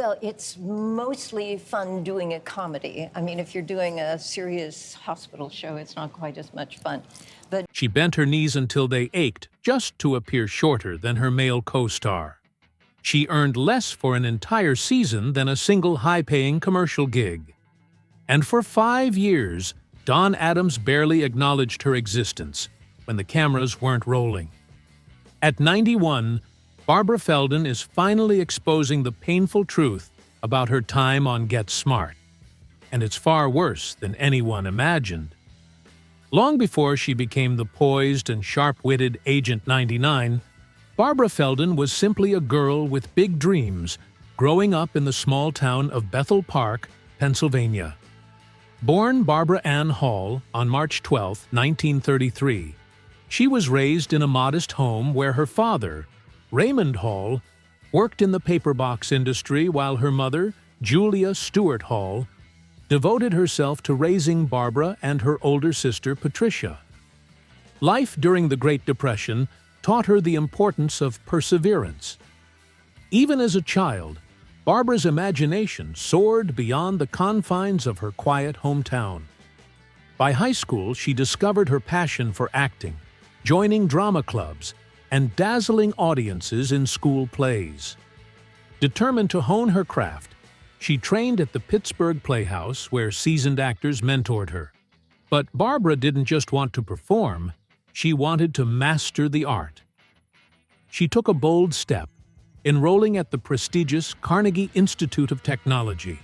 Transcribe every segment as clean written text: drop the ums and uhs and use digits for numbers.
Well, it's mostly fun doing a comedy. I mean, if you're doing a serious hospital show, it's not quite as much fun. But She bent her knees until they ached just to appear shorter than her male co-star. She earned less for an entire season than a single high-paying commercial gig. And for 5 years, Dawn Addams barely acknowledged her existence when the cameras weren't rolling. At 91, Barbara Feldon is finally exposing the painful truth about her time on Get Smart. And it's far worse than anyone imagined. Long before she became the poised and sharp-witted Agent 99, Barbara Feldon was simply a girl with big dreams growing up in the small town of Bethel Park, Pennsylvania. Born Barbara Ann Hall on March 12, 1933, she was raised in a modest home where her father, Raymond Hall, worked in the paper box industry while her mother, Julia Stewart Hall, devoted herself to raising Barbara and her older sister, Patricia. Life during the Great Depression taught her the importance of perseverance. Even as a child, Barbara's imagination soared beyond the confines of her quiet hometown. By high school, she discovered her passion for acting, joining drama clubs, and dazzling audiences in school plays. Determined to hone her craft, she trained at the Pittsburgh Playhouse where seasoned actors mentored her. But Barbara didn't just want to perform, she wanted to master the art. She took a bold step, enrolling at the prestigious Carnegie Institute of Technology,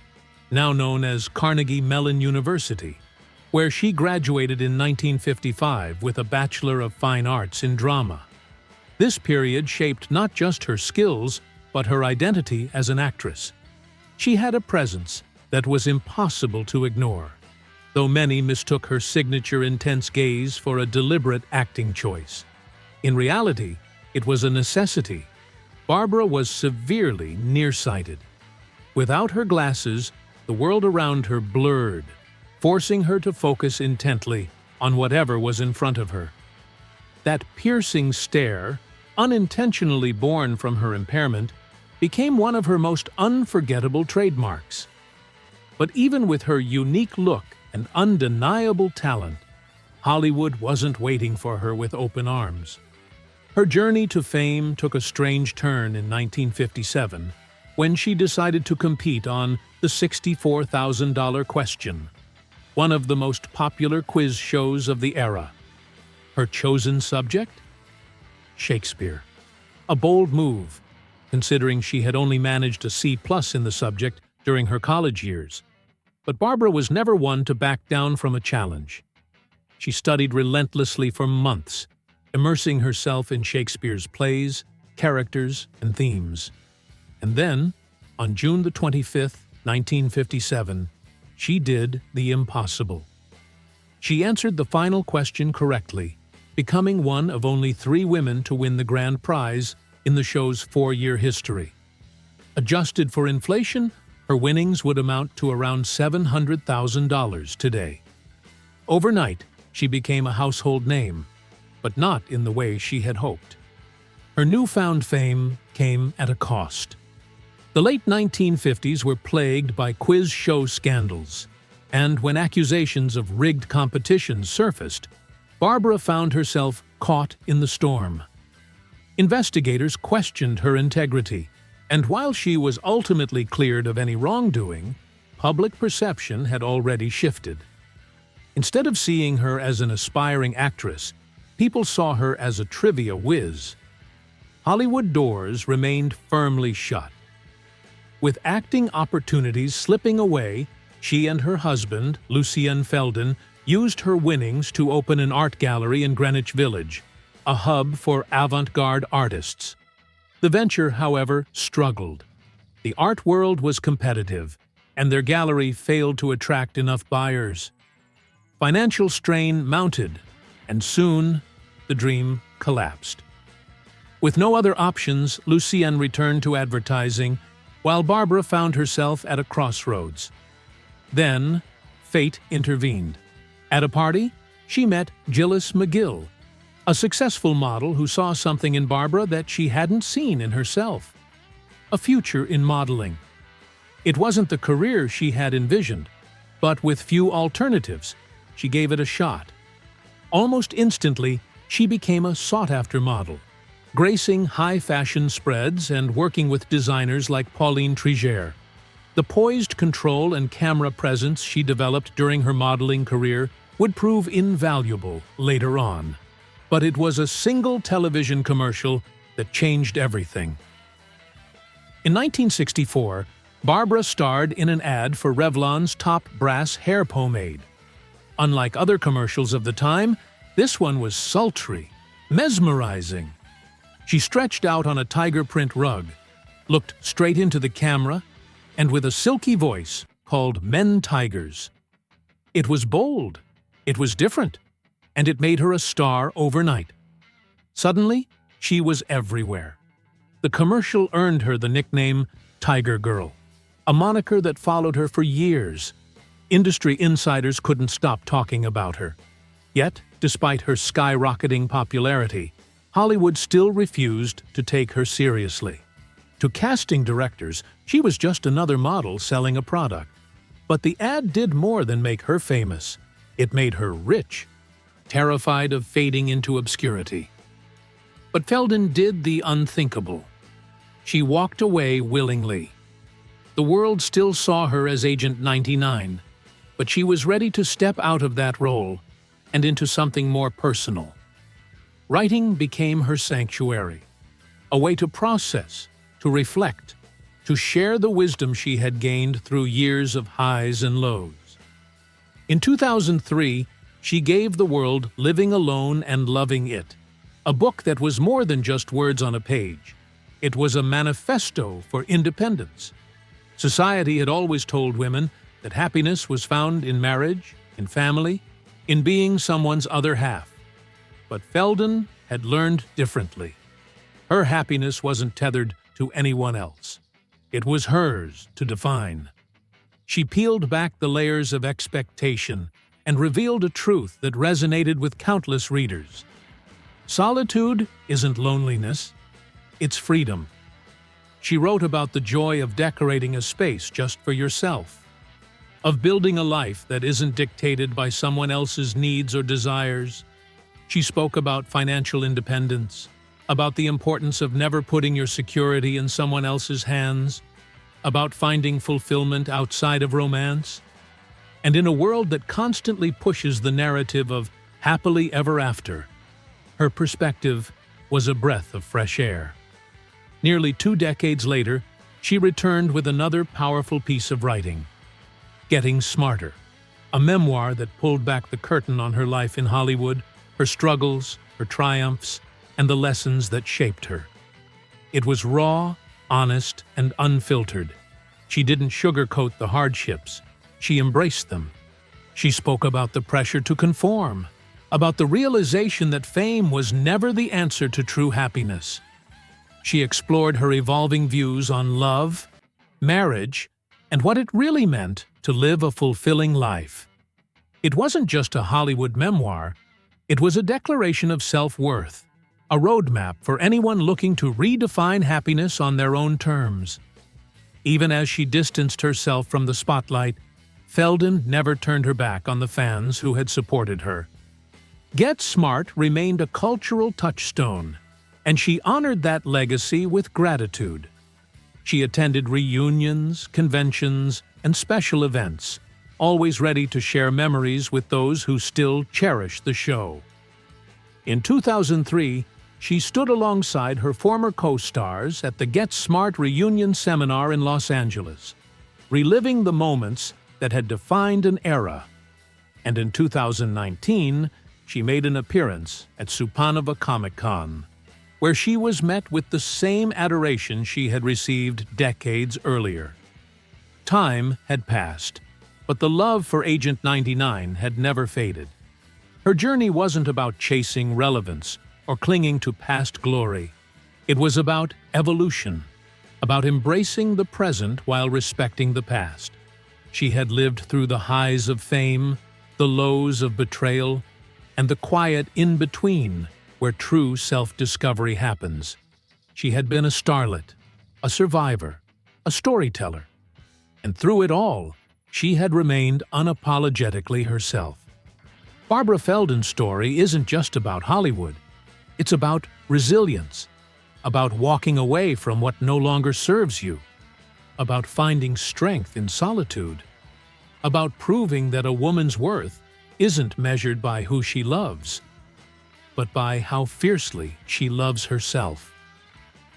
now known as Carnegie Mellon University, where she graduated in 1955 with a Bachelor of Fine Arts in Drama. This period shaped not just her skills, but her identity as an actress. She had a presence that was impossible to ignore, though many mistook her signature intense gaze for a deliberate acting choice. In reality, it was a necessity. Barbara was severely nearsighted. Without her glasses, the world around her blurred, forcing her to focus intently on whatever was in front of her. That piercing stare, unintentionally born from her impairment, became one of her most unforgettable trademarks. But even with her unique look and undeniable talent, Hollywood wasn't waiting for her with open arms. Her journey to fame took a strange turn in 1957 when she decided to compete on the $64,000 Question, one of the most popular quiz shows of the era. Her chosen subject? Shakespeare. A bold move, considering she had only managed a C+ in the subject during her college years. But Barbara was never one to back down from a challenge. She studied relentlessly for months, immersing herself in Shakespeare's plays, characters, and themes. And then, on June the 25th, 1957, she did the impossible. She answered the final question correctly, becoming one of only 3 women to win the grand prize in the show's 4-year history. Adjusted for inflation, her winnings would amount to around $700,000 today. Overnight, she became a household name, but not in the way she had hoped. Her newfound fame came at a cost. The late 1950s were plagued by quiz show scandals, and when accusations of rigged competitions surfaced, Barbara found herself caught in the storm. Investigators questioned her integrity, and while she was ultimately cleared of any wrongdoing, public perception had already shifted. Instead of seeing her as an aspiring actress, people saw her as a trivia whiz. Hollywood doors remained firmly shut. With acting opportunities slipping away, she and her husband, Lucien Feldon, used her winnings to open an art gallery in Greenwich Village, a hub for avant-garde artists. The venture, however, struggled. The art world was competitive, and their gallery failed to attract enough buyers. Financial strain mounted, and soon the dream collapsed. With no other options, Lucien returned to advertising, while Barbara found herself at a crossroads. Then, fate intervened. At a party, she met Gillis McGill, a successful model who saw something in Barbara that she hadn't seen in herself. A future in modeling. It wasn't the career she had envisioned, but with few alternatives, she gave it a shot. Almost instantly, she became a sought-after model, gracing high-fashion spreads and working with designers like Pauline Trigère. The poised control and camera presence she developed during her modeling career would prove invaluable later on. But it was a single television commercial that changed everything. In 1964, Barbara starred in an ad for Revlon's top brass hair pomade. Unlike other commercials of the time, this one was sultry, mesmerizing. She stretched out on a tiger print rug, looked straight into the camera, and with a silky voice called Men Tigers. It was bold, it was different, and it made her a star overnight. Suddenly, she was everywhere. The commercial earned her the nickname Tiger Girl, a moniker that followed her for years. Industry insiders couldn't stop talking about her. Yet, despite her skyrocketing popularity, Hollywood still refused to take her seriously. To casting directors, she was just another model selling a product. But the ad did more than make her famous. It made her rich, terrified of fading into obscurity. But Feldon did the unthinkable. She walked away willingly. The world still saw her as Agent 99, but she was ready to step out of that role and into something more personal. Writing became her sanctuary, a way to process, to reflect, to share the wisdom she had gained through years of highs and lows. In 2003, she gave the world Living Alone and Loving It, a book that was more than just words on a page. It was a manifesto for independence. Society had always told women that happiness was found in marriage, in family, in being someone's other half. But Feldon had learned differently. Her happiness wasn't tethered to anyone else. It was hers to define. She peeled back the layers of expectation and revealed a truth that resonated with countless readers. Solitude isn't loneliness, it's freedom. She wrote about the joy of decorating a space just for yourself, of building a life that isn't dictated by someone else's needs or desires. She spoke about financial independence, about the importance of never putting your security in someone else's hands, about finding fulfillment outside of romance. And in a world that constantly pushes the narrative of happily ever after, her perspective was a breath of fresh air. Nearly 2 decades later, she returned with another powerful piece of writing, Getting Smarter, a memoir that pulled back the curtain on her life in Hollywood, her struggles, her triumphs, and the lessons that shaped her. It was raw, honest, and unfiltered. She didn't sugarcoat the hardships. She embraced them. She spoke about the pressure to conform, about the realization that fame was never the answer to true happiness. She explored her evolving views on love, marriage, and what it really meant to live a fulfilling life. It wasn't just a Hollywood memoir, it was a declaration of self-worth, a roadmap for anyone looking to redefine happiness on their own terms. Even as she distanced herself from the spotlight, Feldon never turned her back on the fans who had supported her. Get Smart remained a cultural touchstone, and she honored that legacy with gratitude. She attended reunions, conventions, and special events, always ready to share memories with those who still cherish the show. In 2003, she stood alongside her former co-stars at the Get Smart reunion seminar in Los Angeles, reliving the moments that had defined an era. And in 2019, she made an appearance at Supanova Comic-Con, where she was met with the same adoration she had received decades earlier. Time had passed, but the love for Agent 99 had never faded. Her journey wasn't about chasing relevance or clinging to past glory. It was about evolution, about embracing the present while respecting the past. She had lived through the highs of fame, the lows of betrayal, and the quiet in-between where true self-discovery happens. She had been a starlet, a survivor, a storyteller. And through it all, she had remained unapologetically herself. Barbara Feldon's story isn't just about Hollywood. It's about resilience, about walking away from what no longer serves you, about finding strength in solitude, about proving that a woman's worth isn't measured by who she loves, but by how fiercely she loves herself.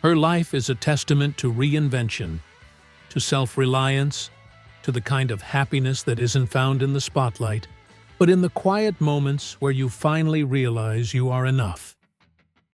Her life is a testament to reinvention, to self-reliance, to the kind of happiness that isn't found in the spotlight, but in the quiet moments where you finally realize you are enough.